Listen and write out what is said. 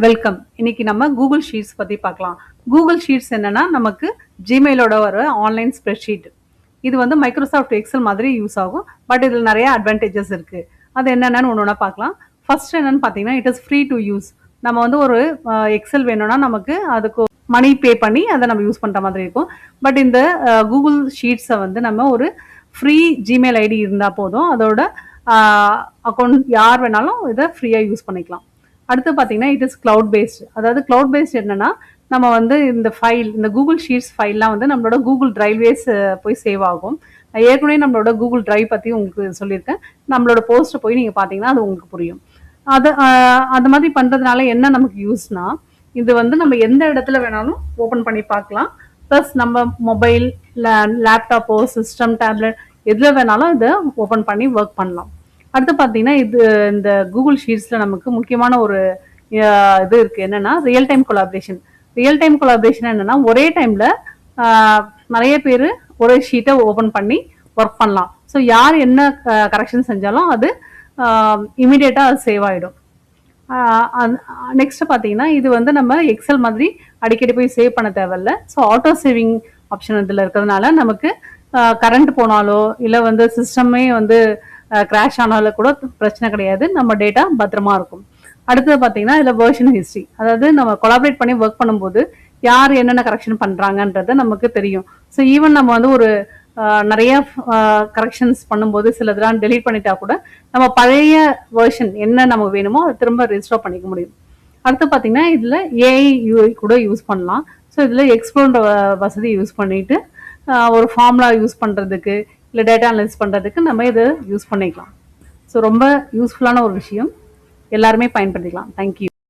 Welcome. இன்னைக்கு நம்ம Google sheets பத்தி பார்க்கலாம். கூகுள் ஷீட்ஸ் என்னன்னா நமக்கு ஜிமெயிலோட ஒரு ஆன்லைன் ஸ்ப்ரெட்ஷீட். இது வந்து மைக்ரோசாஃப்ட் எக்ஸல் மாதிரி யூஸ் ஆகும். பட் இதில் நிறைய அட்வான்டேஜஸ் இருக்கு. அது என்னென்னு ஒன்று ஒன்றா பார்க்கலாம். ஃபர்ஸ்ட் என்னன்னு பார்த்தீங்கன்னா, it is free to use. நம்ம வந்து ஒரு எக்ஸல் வேணும்னா நமக்கு அதுக்கு மணி பே பண்ணி அதை நம்ம யூஸ் பண்ணுற மாதிரி இருக்கும். பட் இந்த கூகுள் ஷீட்ஸை வந்து நம்ம ஒரு ஃப்ரீ ஜிமெயில் ஐடி இருந்தால் போதும். அதோட அக்கௌண்ட் யார் வேணாலும் இதை ஃப்ரீயாக யூஸ் பண்ணிக்கலாம். அடுத்து பார்த்தீங்கன்னா இட் இஸ் கிளவுட் பேஸ்ட். அதாவது கிளவுட் பேஸ்ட் என்னன்னா, நம்ம வந்து இந்த கூகுள் ஷீட்ஸ் ஃபைல்லாம் வந்து நம்மளோட கூகுள் டிரைவ்வேஸ் போய் சேவ் ஆகும். நான் ஏற்கனவே நம்மளோட கூகுள் டிரைவ் பற்றி உங்களுக்கு சொல்லியிருக்கேன். நம்மளோட போஸ்ட்டை போய் நீங்கள் பார்த்தீங்கன்னா அது உங்களுக்கு புரியும். அது மாதிரி பண்ணுறதுனால என்ன நமக்கு யூஸ்னா, இது வந்து நம்ம எந்த இடத்துல வேணாலும் ஓப்பன் பண்ணி பார்க்கலாம். ப்ளஸ் நம்ம மொபைல், லேப்டாப்போ, சிஸ்டம், டேப்லெட் எதில் வேணாலும் இதை ஓப்பன் பண்ணி ஒர்க் பண்ணலாம். அடுத்து பார்த்தீங்கன்னா இந்த கூகுள் ஷீட்ஸில் நமக்கு முக்கியமான ஒரு இது இருக்குது. என்னென்னா real time collaboration. Real time collaboration என்னென்னா, ஒரே டைமில் நிறைய பேர் ஒரே ஷீட்டை ஓப்பன் பண்ணி ஒர்க் பண்ணலாம். ஸோ யார் என்ன கரெக்ஷன் செஞ்சாலும் அது இமீடியட்டாக அது சேவ் ஆகிடும். நெக்ஸ்ட் பார்த்தீங்கன்னா, இது வந்து நம்ம எக்ஸல் மாதிரி அடிக்கடி போய் சேவ் பண்ண தேவையில்ல. ஸோ ஆட்டோ சேவிங் ஆப்ஷன் இதில் இருக்கிறதுனால நமக்கு கரண்ட் போனாலோ இல்லை வந்து சிஸ்டமே வந்து கிராஷ் ஆனாலும் கூட பிரச்சனை கிடையாது. நம்ம டேட்டா பத்திரமா இருக்கும். அடுத்தது பார்த்தீங்கன்னா இதில் வெர்ஷன் ஹிஸ்ட்ரி. அதாவது நம்ம கொலாபரேட் பண்ணி ஒர்க் பண்ணும்போது யார் என்னென்ன கரெக்ஷன் பண்ணுறாங்கன்றது நமக்கு தெரியும். ஸோ ஈவன் நம்ம வந்து ஒரு நிறைய கரெக்ஷன்ஸ் பண்ணும்போது சிலதெல்லாம் டெலீட் பண்ணிட்டா கூட நம்ம பழைய வெர்ஷன் என்ன நமக்கு வேணுமோ அதை திரும்ப ரெஜிஸ்டர் பண்ணிக்க முடியும். அடுத்து பார்த்தீங்கன்னா இதில் ஏஐ கூட யூஸ் பண்ணலாம். ஸோ இதில் எக்ஸ்ப்ளோர் வசதி யூஸ் பண்ணிட்டு ஒரு ஃபார்முலா யூஸ் பண்ணுறதுக்கு இல்லை டேட்டா அனலைஸ் பண்ணுறதுக்கு நம்ம இதை யூஸ் பண்ணிக்கலாம். ஸோ ரொம்ப யூஸ்ஃபுல்லான ஒரு விஷயம். எல்லாருமே பயன்படுத்திக்கலாம். தேங்க்யூ.